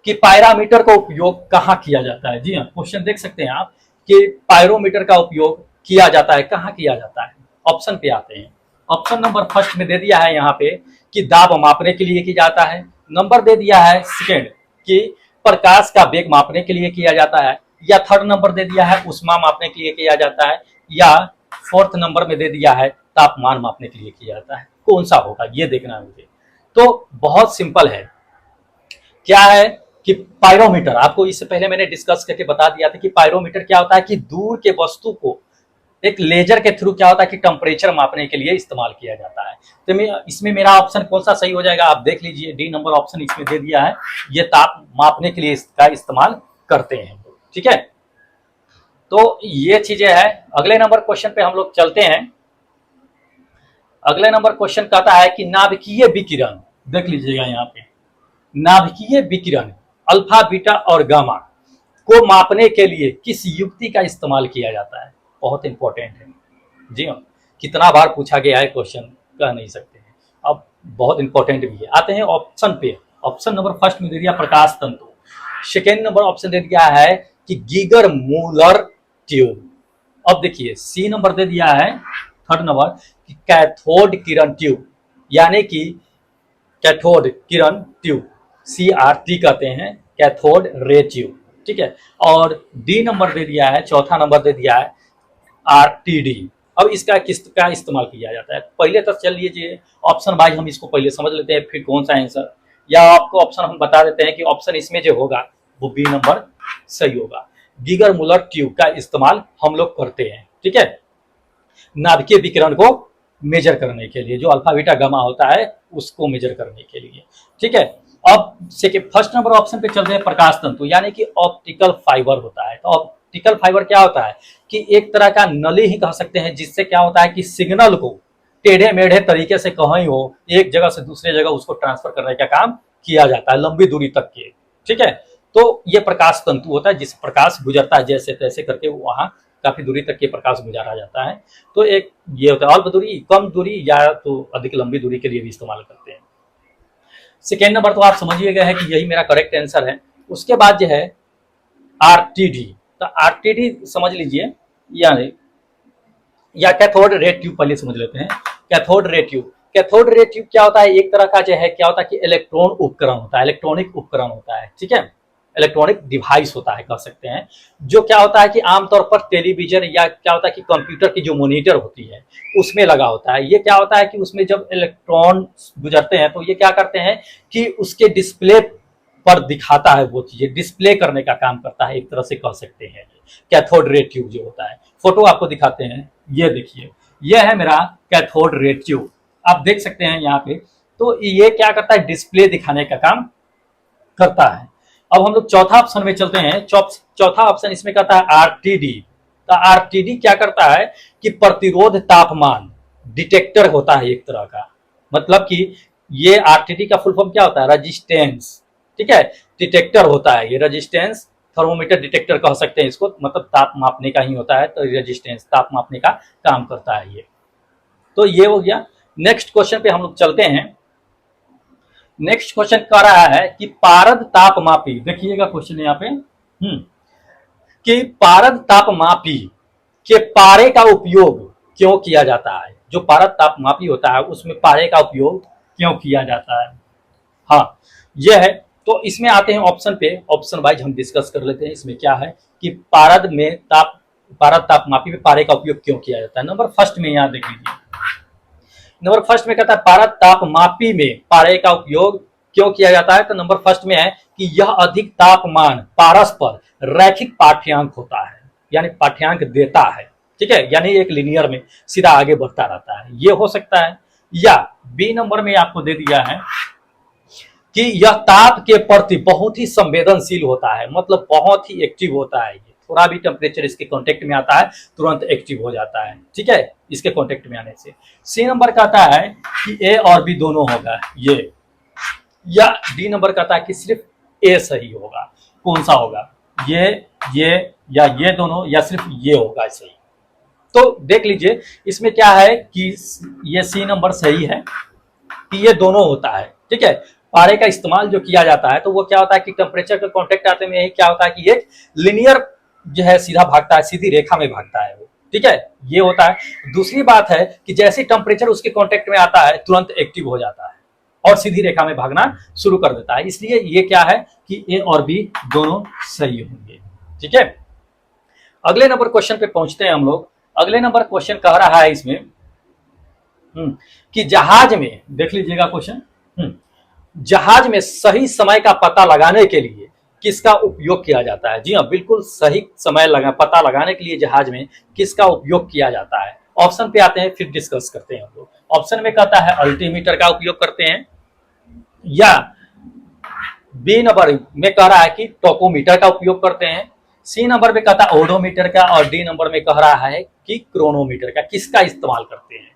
कि पायरोमीटर का उपयोग कहाँ किया जाता है। जी हाँ, क्वेश्चन देख सकते हैं आप कि पायरोमीटर का उपयोग किया जाता है, कहाँ किया जाता है। ऑप्शन पे आते हैं। ऑप्शन नंबर फर्स्ट में दे दिया है यहाँ पे कि दाब मापने के लिए किया जाता है। नंबर दे दिया है सेकेंड कि प्रकाश का वेग मापने के लिए किया जाता है। या थर्ड नंबर दे दिया है ऊष्मा मापने के लिए किया जाता है। या फोर्थ नंबर में दे दिया है तापमान मापने के लिए किया जाता है। कौन सा होगा ये देखना है मुझे। तो बहुत सिंपल है, क्या है कि पायरोमीटर, आपको इससे पहले मैंने डिस्कस करके बता दिया था कि पायरोमीटर क्या होता है कि दूर के वस्तु को एक लेजर के थ्रू क्या होता है कि टेम्परेचर मापने के लिए इस्तेमाल किया जाता है। तो इसमें मेरा ऑप्शन कौन सा सही हो जाएगा, आप देख लीजिए, डी नंबर ऑप्शन इसमें दे दिया है, ये ताप मापने के लिए इसका इस्तेमाल करते हैं। ठीक है, तो ये चीजें हैं। अगले नंबर क्वेश्चन पे हम लोग चलते हैं। अगले नंबर क्वेश्चन कहता है कि नाभिकीय विकिरण, देख लीजिएगा यहाँ पे, नाभिकीय विकिरण अल्फा, बीटा और गामा को मापने के लिए किस युक्ति का इस्तेमाल किया जाता है। बहुत इंपॉर्टेंट है। जी हाँ, कितना बार पूछा गया है क्वेश्चन, कह नहीं सकते हैं। अब बहुत इंपॉर्टेंट भी है। आते हैं ऑप्शन पे। ऑप्शन नंबर फर्स्ट में दे दिया प्रकाश तंतु। सेकेंड नंबर ऑप्शन दे दिया है कि गीगर मूलर ट्यूब। अब देखिए सी नंबर दे दिया है, थर्ड नंबर, कि कैथोड किरण ट्यूब, यानी कि कैथोड किरण ट्यूब, CRT कहते हैं, कैथोड रे ट्यूब। ठीक है। और डी नंबर दे दिया है, चौथा नंबर दे दिया है RTD। अब इसका किस का इस्तेमाल किया जाता है, पहले तो चल लीजिए ऑप्शन वाइज हम इसको पहले समझ लेते हैं, फिर कौन सा आंसर, या आपको ऑप्शन हम बता देते हैं कि ऑप्शन इसमें जो होगा वो बी नंबर सही होगा। गीगर मुलर ट्यूब का इस्तेमाल हम लोग करते हैं, ठीक है, नाभिकीय विकिरण को मेजर करने के लिए, जो अल्फा बीटा गामा होता है उसको मेजर करने के लिए। ठीक है। अब सेकेंड फर्स्ट नंबर ऑप्शन पे चलते हैं, प्रकाश तंतु यानी कि ऑप्टिकल फाइबर होता है। तो ऑप्टिकल फाइबर क्या होता है कि एक तरह का नली ही कह सकते हैं, जिससे क्या होता है कि सिग्नल को टेढ़े मेढ़े तरीके से कहीं हो एक जगह से दूसरे जगह उसको ट्रांसफर करने का काम किया जाता है, लंबी दूरी तक के। ठीक है। तो ये प्रकाश तंतु होता है, जिस प्रकाश गुजरता है जैसे तैसे करके वहां काफी दूरी तक के प्रकाश गुजारा जाता है। तो एक ये होता है, अल्प दूरी, कम दूरी, या तो अधिक लंबी दूरी के लिए भी इस्तेमाल करते हैं। सेकेंड नंबर तो आप समझिए गए हैं कि यही मेरा करेक्ट आंसर है। उसके बाद जो है RTD, तो RTD समझ लीजिए, यानी या कैथोड रे ट्यूब पहले समझ लेते हैं। Cathode ray tube, cathode ray tube क्या होता है, एक तरह का जो है क्या होता है कि इलेक्ट्रॉन उपकरण होता है, इलेक्ट्रॉनिक उपकरण होता है। ठीक है, इलेक्ट्रॉनिक डिवाइस होता है कह सकते हैं, जो क्या होता है कि आमतौर पर टेलीविजन या क्या होता है कि कंप्यूटर की जो मॉनिटर होती है उसमें लगा होता है। ये क्या होता है कि उसमें जब इलेक्ट्रॉन गुजरते हैं तो ये क्या करते हैं कि उसके डिस्प्ले पर दिखाता है, वो चीजें डिस्प्ले करने का काम करता है, एक तरह से कह सकते हैं। कैथोड रे ट्यूब जो होता है, फोटो आपको दिखाते हैं, ये देखिए, ये है मेरा कैथोड रे ट्यूब, आप देख सकते हैं यहाँ पे। तो ये क्या करता है, डिस्प्ले दिखाने का काम करता है। अब हम लोग चौथा ऑप्शन में चलते हैं। चौथा ऑप्शन इसमें कहता है RTD। तो RTD क्या करता है कि प्रतिरोध तापमान डिटेक्टर होता है एक तरह का, मतलब कि ये RTD का फुल फॉर्म क्या होता है, रजिस्टेंस। ठीक है, डिटेक्टर होता है ये, रजिस्टेंस थर्मोमीटर डिटेक्टर कह सकते हैं इसको, मतलब ताप मापने का ही होता है। तो रेजिस्टेंस ताप मापने का काम करता है ये। तो ये हो गया। नेक्स्ट क्वेश्चन पे हम लोग चलते हैं। नेक्स्ट क्वेश्चन कह रहा है कि पारद तापमापी, देखिएगा क्वेश्चन यहाँ पे, कि पारद तापमापी के पारे का उपयोग क्यों किया जाता है। जो पारद तापमापी होता है उसमें पारे का उपयोग क्यों किया जाता है। हाँ, यह है। तो इसमें आते हैं ऑप्शन पे, ऑप्शन वाइज हम डिस्कस कर लेते हैं। इसमें क्या है कि पारद तापमापी में पारे का उपयोग क्यों किया जाता है। नंबर फर्स्ट में यहाँ देख लीजिए, नंबर फर्स्ट में कहता है पारद तापमापी में पारे का उपयोग क्यों किया जाता है। तो नंबर फर्स्ट में है कि यह अधिक तापमान पारस पर रैखिक पाठ्यांक होता है, यानी पाठ्यांक देता है। ठीक है, यानी एक लिनियर में सीधा आगे बढ़ता रहता है, ये हो सकता है। या बी नंबर में आपको दे दिया है कि यह ताप के प्रति बहुत ही संवेदनशील होता है, मतलब बहुत ही एक्टिव होता है। थोड़ा भी टेम्परेचर इसके कांटेक्ट में आता है तुरंत एक्टिव हो जाता है। ठीक है, इसके कांटेक्ट में आने से। सी नंबर कहता है कि ए और बी दोनों होगा ये, या डी नंबर कहता है कि सिर्फ ए सही होगा। कौन सा होगा, ये या ये दोनों, या सिर्फ ये होगा सही। तो देख लीजिए इसमें क्या है कि ये सी नंबर सही है कि ये दोनों होता है। ठीक है, पारे का इस्तेमाल जो किया जाता है तो वो क्या होता है कि टेम्परेचर का कांटेक्ट आते में क्या होता है कि एक लिनियर जो है सीधा भागता है, सीधी रेखा में भागता है वो। ठीक है, ये होता है। दूसरी बात है कि जैसे टेम्परेचर उसके कांटेक्ट में आता है तुरंत एक्टिव हो जाता है और सीधी रेखा में भागना शुरू कर देता है। इसलिए ये क्या है कि ए और बी दोनों सही होंगे। ठीक है, अगले नंबर क्वेश्चन पे पहुंचते हैं हम लोग। अगले नंबर क्वेश्चन कह रहा है इसमें कि जहाज में, देख लीजिएगा क्वेश्चन, जहाज में सही समय का पता लगाने के लिए किसका उपयोग किया जाता है। जी हाँ, बिल्कुल सही समय पता लगाने के लिए जहाज में किसका उपयोग किया जाता है। ऑप्शन पे आते हैं फिर डिस्कस करते हैं हम लोग। ऑप्शन में कहता है अल्टीमीटर का उपयोग करते हैं, या बी नंबर में कह रहा है कि टोकोमीटर का उपयोग करते हैं, सी नंबर में कहता है ओडोमीटर का, और डी नंबर में कह रहा है कि क्रोनोमीटर का। किसका इस्तेमाल करते हैं,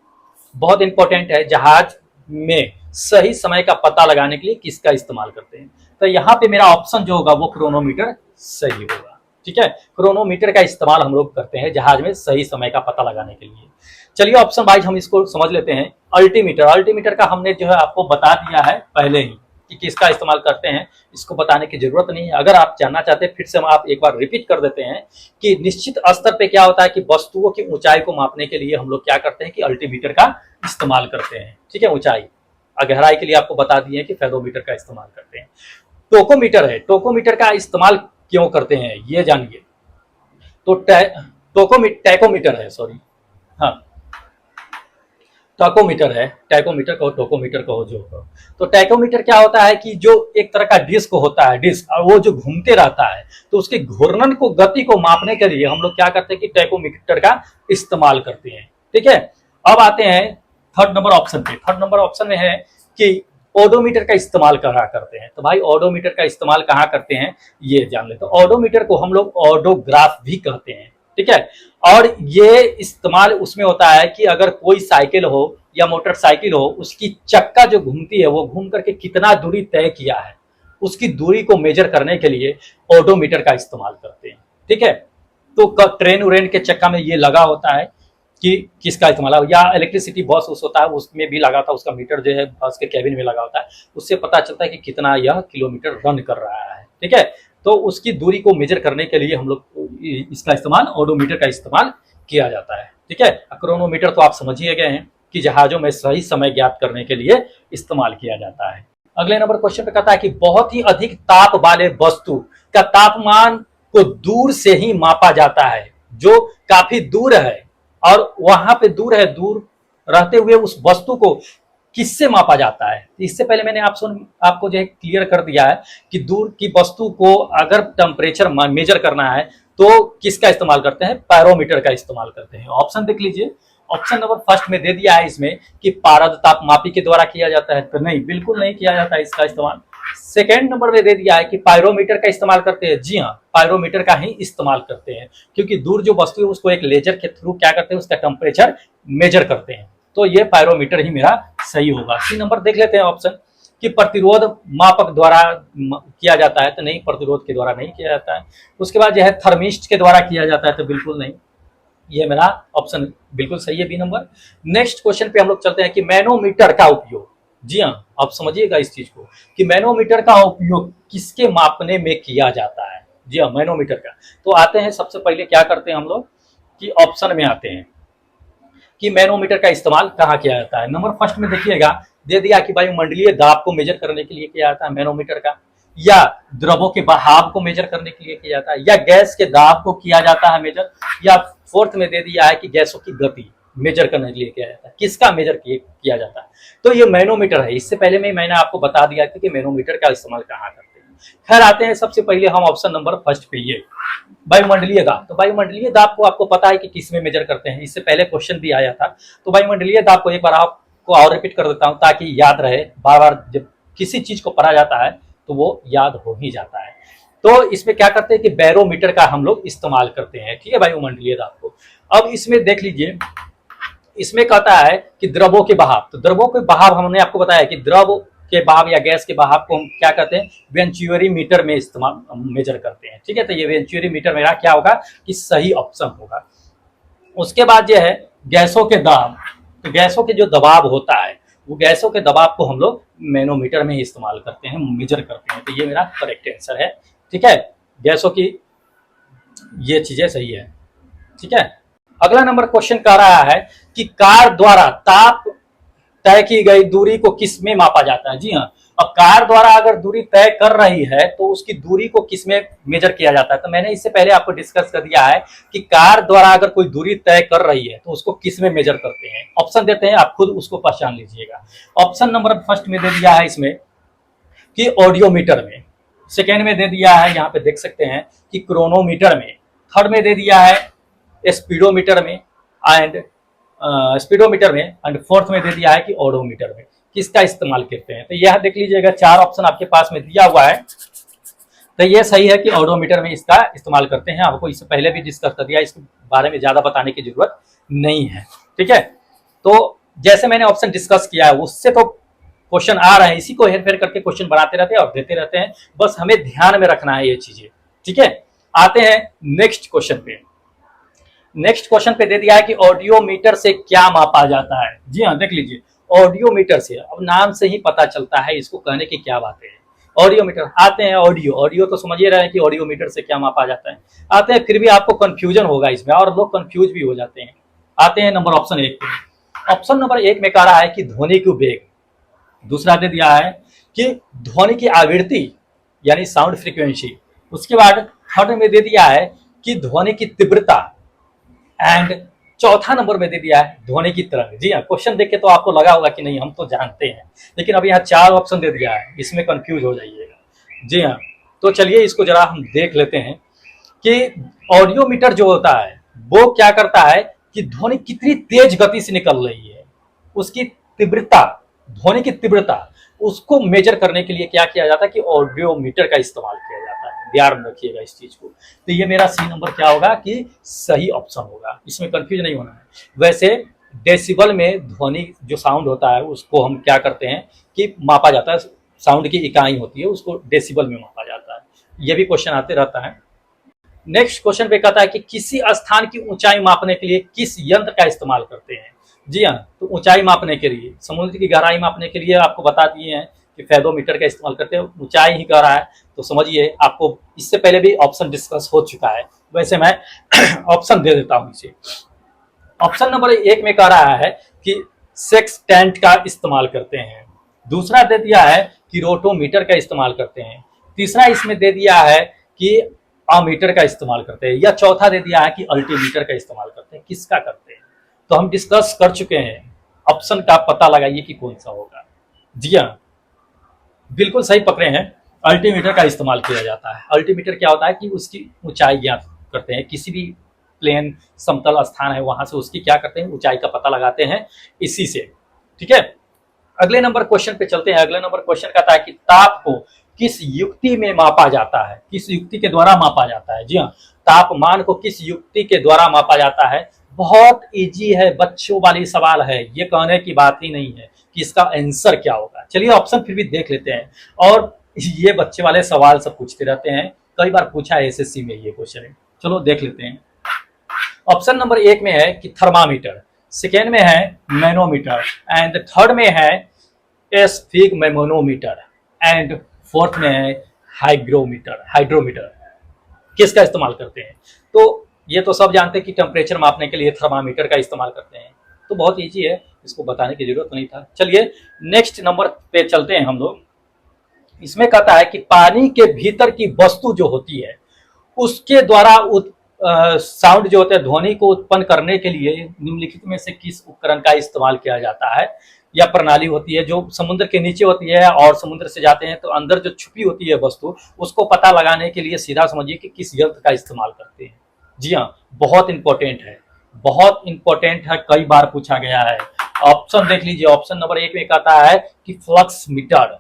बहुत इंपॉर्टेंट है, जहाज में सही समय का पता लगाने के लिए किसका इस्तेमाल करते हैं। तो यहाँ पे मेरा ऑप्शन जो होगा वो क्रोनोमीटर सही होगा। ठीक है, क्रोनोमीटर का इस्तेमाल हम लोग करते हैं जहाज में सही समय का पता लगाने के लिए। चलिए ऑप्शन वाइज हम इसको समझ लेते हैं। अल्टीमीटर, अल्टीमीटर का हमने जो है आपको बता दिया है पहले ही। कि किसका इस्तेमाल करते हैं, इसको बताने की जरूरत नहीं है। अगर आप जानना चाहते हैं फिर से हम आप एक बार रिपीट कर देते हैं कि निश्चित स्तर पे क्या होता है कि वस्तुओं की ऊंचाई को मापने के लिए हम लोग क्या करते हैं कि अल्टीमीटर का इस्तेमाल करते हैं। ठीक है, ऊंचाई। गहराई के लिए आपको बता दिए कि फेरोमीटर का इस्तेमाल करते हैं। टोकोमीटर है, टोकोमीटर का इस्तेमाल क्यों करते हैं ये जानिए। तो टैकोमीटर है, सॉरी, हाँ, टैकोमीटर है, टैकोमीटर कहो, टोकोमीटर कहो, जो कहो। तो टैकोमीटर क्या होता है कि जो एक तरह का डिस्क होता है, डिस्क, और वो जो घूमते रहता है, तो उसके घूर्णन को, गति को मापने के लिए हम लोग क्या करते हैं कि टैकोमीटर का इस्तेमाल करते हैं। ठीक है, अब आते हैं थर्ड नंबर ऑप्शन पे। थर्ड नंबर ऑप्शन में है कि ओडोमीटर का इस्तेमाल कहाँ करते हैं। तो भाई ओडोमीटर का इस्तेमाल कहाँ करते हैं ये जान ले। तो ओडोमीटर को हम लोग ऑडोग्राफ भी कहते हैं। ठीक है, और ये इस्तेमाल उसमें होता है कि अगर कोई साइकिल हो या मोटरसाइकिल हो, उसकी चक्का जो घूमती है वो घूम करके कितना दूरी तय किया है, उसकी दूरी को मेजर करने के लिए ओडोमीटर का इस्तेमाल करते हैं। ठीक है, तो ट्रेन उरेन के चक्का में ये लगा होता है कि किसका इस्तेमाल है, या इलेक्ट्रिसिटी बस उस होता है उसमें भी लगा था, उसका मीटर जो है बस के कैबिन में लगा होता है, उससे पता चलता है कि कितना यह किलोमीटर रन कर रहा है। ठीक है, तो उसकी दूरी को मेजर करने के लिए हम लोग इसका इस्तेमाल, ओडोमीटर का इस्तेमाल किया जाता है। ठीक है, क्रोनोमीटर तो आप समझ ही गए हैं कि जहाजों में सही समय ज्ञात करने के लिए इस्तेमाल किया जाता है। अगले नंबर क्वेश्चन पे कहता है कि बहुत ही अधिक ताप वाले वस्तु का तापमान को दूर से ही मापा जाता है, जो काफी दूर है और वहां पे दूर है, दूर रहते हुए उस वस्तु को किससे मापा जाता है। इससे पहले मैंने आपको जो है क्लियर कर दिया है कि दूर की वस्तु को अगर टेम्परेचर मेजर करना है तो किसका इस्तेमाल करते हैं, पैरोमीटर का इस्तेमाल करते हैं। ऑप्शन देख लीजिए, ऑप्शन नंबर फर्स्ट में दे दिया है इसमें कि पारद तापमापी के द्वारा किया जाता है, तो नहीं, बिल्कुल नहीं किया जाता है इसका इस्तेमाल। सेकेंड नंबर में दे दिया है कि पायरोमीटर का इस्तेमाल करते हैं। जी हाँ, पायरोमीटर का ही इस्तेमाल करते हैं, क्योंकि दूर जो वस्तु है उसको एक लेजर के थ्रू क्या करते हैं, उसका टेम्परेचर मेजर करते हैं। तो ये पायरोमीटर ही मेरा सही होगा। सी नंबर देख लेते हैं ऑप्शन कि प्रतिरोध मापक द्वारा किया जाता है, तो नहीं, प्रतिरोध के द्वारा नहीं किया जाता है। उसके बाद जो है थर्मिस्ट के द्वारा किया जाता है, तो बिल्कुल नहीं, ये मेरा ऑप्शन बिल्कुल सही है, बी नंबर। नेक्स्ट क्वेश्चन पे हम लोग चलते हैं कि मैनोमीटर का उपयोग। जी हाँ, आप समझिएगा इस चीज को कि मैनोमीटर का उपयोग किसके मापने में किया जाता है। जी हाँ, मैनोमीटर का। तो आते हैं, सबसे पहले क्या करते हैं हम लोग कि ऑप्शन में आते हैं कि मैनोमीटर का इस्तेमाल कहाँ किया जाता है। नंबर फर्स्ट में देखिएगा, दे दिया कि वायुमंडलीय दाब को मेजर करने के लिए किया जाता है मैनोमीटर का, या द्रवों के बहाव को मेजर करने के लिए किया जाता है, या गैस के दाब को किया जाता है मेजर, या फोर्थ में दे दिया है कि गैसों की गति मेजर करने के लिए किया जाता है। किसका मेजर किया जाता है, तो ये मैनोमीटर है। इससे पहले में मैंने आपको बता दिया कि मैनोमीटर का इस्तेमाल कहाँ करते हैं। खैर, आते हैं सबसे पहले हम ऑप्शन नंबर फर्स्ट पे, ये वायुमंडलीय दाब। तो वायुमंडलीय दाब को आपको पता है कि किस में मेजर करते हैं, इससे पहले क्वेश्चन भी आया था। तो वायुमंडलीय दाब को एक बार आपको और रिपीट कर देता हूं ताकि याद रहे, बार बार जब किसी चीज को पढ़ा जाता है तो वो याद हो ही जाता है। तो इसमें क्या करते हैं कि बैरोमीटर का हम लोग इस्तेमाल करते हैं। ठीक है, वायुमंडलीय दाब को। अब इसमें देख लीजिए, इसमें कहता है कि द्रवों के बहाव। तो द्रवों के बहाव हमने आपको बताया कि द्रव के बहाव या गैस के बहाव को हम क्या करते हैं, वेंचुरी मीटर में इस्तेमाल मेजर करते हैं। ठीक है, तो ये वेंचुरी मीटर मेरा क्या होगा कि सही ऑप्शन होगा। उसके बाद जो है गैसों के दाब। तो गैसों के जो दबाव होता है, वो गैसों के दबाव को हम लोग मैनोमीटर में इस्तेमाल करते हैं, मेजर करते हैं। तो ये मेरा करेक्ट आंसर है। ठीक है, गैसों की ये चीजें सही है। ठीक है, अगला नंबर क्वेश्चन कह रहा है कि कार द्वारा ताप तय की गई दूरी को किस में मापा जाता है। जी हाँ, अब कार द्वारा अगर दूरी तय कर रही है तो उसकी दूरी को किस में मेजर किया जाता है। तो मैंने इससे पहले आपको डिस्कस कर दिया है कि कार द्वारा अगर कोई दूरी तय कर रही है तो उसको किस में मेजर करते हैं। ऑप्शन देते हैं, आप खुद उसको पहचान लीजिएगा। ऑप्शन नंबर फर्स्ट में दे दिया है इसमें कि ऑडियोमीटर में, सेकेंड में दे दिया है, यहाँ पे देख सकते हैं कि क्रोनोमीटर में, थर्ड में दे दिया है स्पीडोमीटर में एंड फोर्थ में दे दिया है कि ओडोमीटर में। किसका इस्तेमाल करते हैं, तो यह देख लीजिएगा, चार ऑप्शन आपके पास में दिया हुआ है। तो ये सही है कि ओडोमीटर में इसका इस्तेमाल करते हैं। आपको इससे पहले भी डिस्कस कर दिया, इसके बारे में ज्यादा बताने की जरूरत नहीं है। ठीक है, तो जैसे मैंने ऑप्शन डिस्कस किया है उससे तो क्वेश्चन आ रहे हैं, इसी को हेर फेर करके क्वेश्चन बनाते रहते हैं और देते रहते हैं, बस हमें ध्यान में रखना है ये चीजें। ठीक है, आते हैं नेक्स्ट क्वेश्चन पे। नेक्स्ट क्वेश्चन पे दे दिया है कि ऑडियोमीटर से क्या मापा जाता है। जी हाँ, देख लीजिए, ऑडियोमीटर से, अब नाम से ही पता चलता है इसको कहने की क्या बात है। ऑडियोमीटर आते हैं, ऑडियो ऑडियो तो समझिए रहे हैं कि ऑडियोमीटर से क्या मापा जाता है, आते हैं, फिर भी आपको कंफ्यूजन होगा इसमें और लोग कंफ्यूज भी हो जाते हैं। आते हैं नंबर ऑप्शन 1 पे। ऑप्शन नंबर 1 में कह रहा है कि ध्वनि की वेग, दूसरा दे दिया है कि ध्वनि की आवृत्ति यानी साउंड फ्रीक्वेंसी, उसके बाद थर्ड में दे दिया है कि ध्वनि की तीव्रता, एंड चौथा नंबर में दे दिया है ध्वनि की तरंग। जी हाँ, क्वेश्चन देख के तो आपको लगा होगा कि नहीं हम तो जानते हैं, लेकिन अब यहाँ 4 ऑप्शन दे दिया है, इसमें कंफ्यूज हो जाइएगा। जी हाँ, तो चलिए इसको जरा हम देख लेते हैं कि ऑडियोमीटर जो होता है वो क्या करता है कि ध्वनि कितनी तेज गति से निकल रही है, उसकी तीव्रता, ध्वनि की तीव्रता, उसको मेजर करने के लिए क्या किया जाता है कि ऑडियोमीटर का इस्तेमाल किया जाता है। ध्यान रखिएगा इस चीज को। तो ये मेरा सी नंबर क्या होगा कि सही ऑप्शन होगा, इसमें कंफ्यूज नहीं होना है। वैसे डेसिबल में ध्वनि जो साउंड होता है उसको हम क्या करते हैं कि मापा जाता है, साउंड की इकाई होती है उसको डेसिबल में मापा जाता है। ये भी क्वेश्चन आते रहता है। नेक्स्ट क्वेश्चन पे कहता है कि किसी स्थान की ऊंचाई मापने के लिए किस यंत्र का इस्तेमाल करते हैं। जी हाँ, तो ऊंचाई मापने के लिए, समुद्र की गहराई मापने के लिए आपको बता दिए हैं कि फेदोमीटर का इस्तेमाल करते हैं। ऊंचाई ही कह रहा है तो समझिए, आपको इससे पहले भी ऑप्शन डिस्कस हो चुका है, वैसे मैं ऑप्शन दे देता हूं इसे। ऑप्शन नंबर 1 में कह रहा है कि सेक्सटेंट का इस्तेमाल करते हैं, दूसरा दे दिया है कि रोटोमीटर का इस्तेमाल करते हैं, तीसरा इसमें दे दिया है कि अमीटर का इस्तेमाल करते हैं, या चौथा दे दिया है कि अल्टीमीटर का इस्तेमाल करते हैं। किसका करते हैं तो हम डिस्कस कर चुके हैं, ऑप्शन का पता लगाइए कि कौन सा होगा। जी हाँ, बिल्कुल सही पकड़े हैं, अल्टीमीटर का इस्तेमाल किया जाता है। अल्टीमीटर क्या होता है कि उसकी ऊंचाई ज्ञात करते हैं, किसी भी प्लेन समतल स्थान है वहां से उसकी क्या करते हैं, ऊंचाई का पता लगाते हैं इसी से। ठीक है, अगले नंबर क्वेश्चन पे चलते हैं। अगले नंबर क्वेश्चन कहता है कि ताप को किस युक्ति में मापा जाता है, किस युक्ति के द्वारा मापा जाता है। जी हाँ, तापमान को किस युक्ति के द्वारा मापा जाता है। बहुत इजी है, बच्चों वाली सवाल है, ये कहने की बात ही नहीं है कि इसका आंसर क्या होगा। चलिए ऑप्शन फिर भी देख लेते हैं, और ये बच्चे वाले सवाल सब पूछते रहते हैं, कई बार पूछा है एसएससी में ये क्वेश्चन है। चलो देख लेते हैं। ऑप्शन नंबर 1 में है कि थर्मामीटर, सेकेंड में है मैनोमीटर, एंड थर्ड में है स्फिग्मोमीटर, एंड फोर्थ में है हाइड्रोमीटर। किसका इस्तेमाल करते हैं तो ये तो सब जानते हैं कि टेम्परेचर मापने के लिए थर्मामीटर का इस्तेमाल करते हैं, तो बहुत इजी है, इसको बताने की जरूरत नहीं था। चलिए नेक्स्ट नंबर पे चलते हैं हम लोग। इसमें कहता है कि पानी के भीतर की वस्तु जो होती है उसके द्वारा साउंड जो होता है, ध्वनि को उत्पन्न करने के लिए निम्नलिखित में से किस उपकरण का इस्तेमाल किया जाता है, या प्रणाली होती है जो समुद्र के नीचे होती है और समुद्र से जाते हैं तो अंदर जो छुपी होती है वस्तु, उसको पता लगाने के लिए सीधा समझिए कि किस यंत्र का इस्तेमाल करते हैं। जी हाँ, बहुत इंपॉर्टेंट है, बहुत इंपॉर्टेंट है, कई बार पूछा गया है। ऑप्शन देख लीजिए। ऑप्शन नंबर 1 में कहता है कि फ्लक्स मीटर,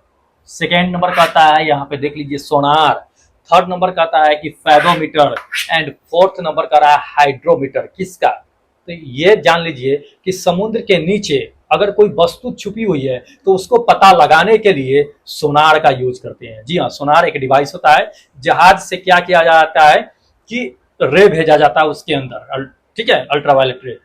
सेकेंड नंबर कहता है यहाँ पे देख लीजिए सोनार, थर्ड नंबर कहता है कि फेदोमीटर, एंड फोर्थ नंबर कह रहा है हाइड्रोमीटर। किसका तो ये जान लीजिए कि समुद्र के नीचे अगर कोई वस्तु छुपी हुई है तो उसको पता लगाने के लिए सोनार का यूज करते हैं। जी हाँ, सोनार एक डिवाइस होता है, जहाज से क्या किया जाता है कि रे भेजा जाता है उसके अंदर, ठीक है, अल्ट्रावायलेट रे,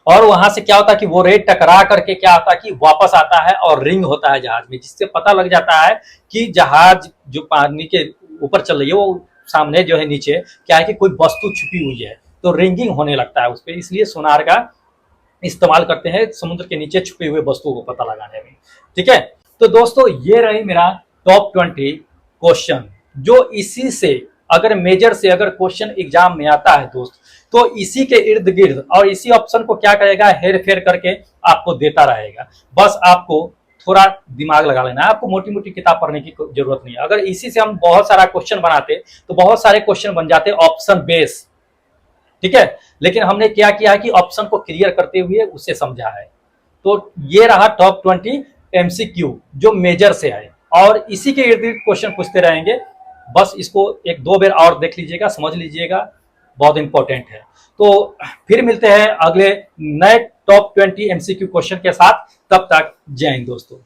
और वहां से क्या होता है कि वो रे टकरा करके क्या होता है कि वापस आता है और रिंग होता है जहाज में, जिससे पता लग जाता है कि जहाज जो पानी के ऊपर चल रही है वो सामने जो है नीचे क्या है कि कोई वस्तु छुपी हुई है, तो रिंगिंग होने लगता है उस पर, इसलिए सोनार का इस्तेमाल करते हैं समुद्र के नीचे छुपे हुए वस्तुओं को पता लगाने में। ठीक है, तो दोस्तों ये रही मेरा टॉप 20 क्वेश्चन, जो इसी से अगर मेजर से अगर क्वेश्चन एग्जाम में आता है दोस्त, तो इसी के इर्द गिर्द और इसी ऑप्शन को क्या करेगा, हेर फेर करके आपको देता रहेगा। बस आपको थोड़ा दिमाग लगा लेना है, आपको मोटी मोटी किताब पढ़ने की जरूरत नहीं है। अगर इसी से हम बहुत सारा क्वेश्चन बनाते तो बहुत सारे क्वेश्चन बन जाते ऑप्शन बेस। ठीक है, लेकिन हमने क्या किया है कि ऑप्शन को क्लियर करते हुए उसे समझा है। तो ये रहा टॉप 20 एमसीक्यू जो मेजर से है, और इसी के इर्द गिर्द क्वेश्चन पूछते रहेंगे। बस इसको एक दो बार और देख लीजिएगा, समझ लीजिएगा, बहुत इंपॉर्टेंट है। तो फिर मिलते हैं अगले नए टॉप 20 एमसीक्यू क्वेश्चन के साथ, तब तक जय हिंद दोस्तों।